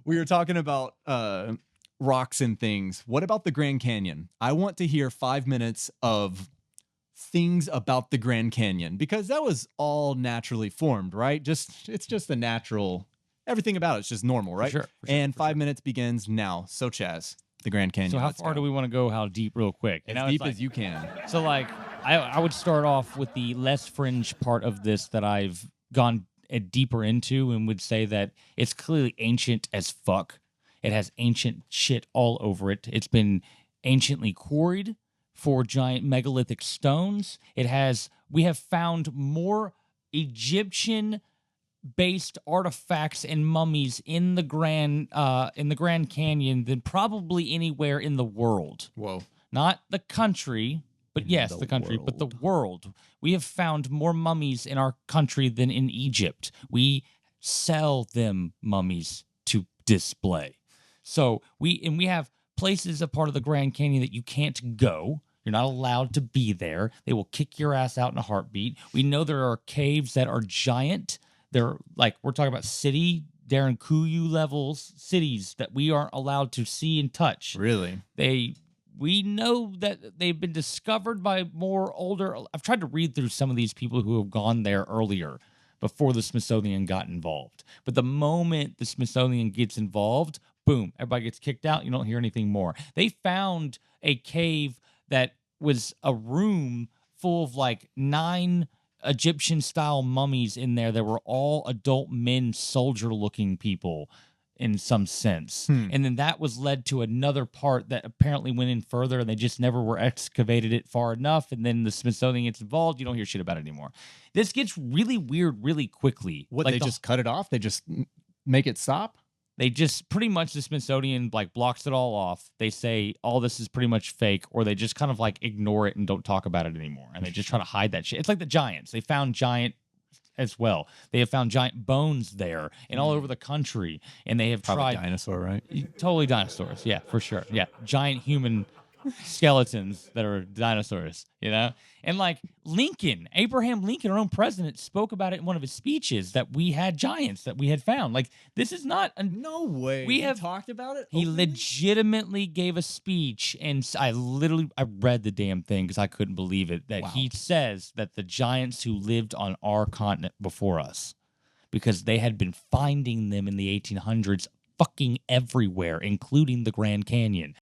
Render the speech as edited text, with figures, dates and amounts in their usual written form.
We were talking about rocks and things. What about the Grand Canyon? I want to hear 5 minutes of things about the Grand Canyon because that was all naturally formed, right? It's just a natural. Everything about it's just normal, right? And 5 minutes begins now. So Chaz, the Grand Canyon. So how let's far go. do we want to go? How deep, real quick? As deep as you can. So, like, I would start off with the less fringe part of this that I've gone deeper into and would say that it's clearly ancient as fuck. It has ancient shit all over it. It's been anciently quarried for giant megalithic stones. We have found more Egyptian based artifacts and mummies in the Grand Canyon than probably anywhere in the world. Whoa. Not the country, but yes, the country, but the world. We have found more mummies in our country than in Egypt. We sell them mummies to display. So we have places a part of the Grand Canyon that you can't go. You're not allowed to be there. They will kick your ass out in a heartbeat. We know there are caves that are giant. They're like, we're talking about city Darren Kuyu levels cities that we aren't allowed to see and touch. Really? We know that they've been discovered by more older. I've tried to read through some of these people who have gone there earlier before the Smithsonian got involved. But the moment the Smithsonian gets involved, boom, everybody gets kicked out. You don't hear anything more. They found a cave that was a room full of like 9 Egyptian-style mummies in there that were all adult men, soldier-looking people in some sense. And then that was led to another part that apparently went in further, and they just never were excavated it far enough, and then the Smithsonian gets involved. You don't hear shit about it anymore. This gets really weird really quickly. What, like they just cut it off? They just make it stop? They just pretty much, the Smithsonian like blocks it all off. They say all this is pretty much fake, or they just kind of like ignore it and don't talk about it anymore. And they just try to hide that shit. It's like the giants. They found giant as well. They have found giant bones there and all over the country. And they have Probably tried dinosaur, right? Totally dinosaurs. Yeah, for sure. Yeah. Giant human skeletons that are dinosaurs, you know? And like Abraham Lincoln, our own president, spoke about it in one of his speeches that we had giants that we had found. Like, this is not no way. We have talked about it. He legitimately gave a speech, and I read the damn thing because I couldn't believe it. That he says that the giants who lived on our continent before us, because they had been finding them in the 1800s fucking everywhere, including the Grand Canyon.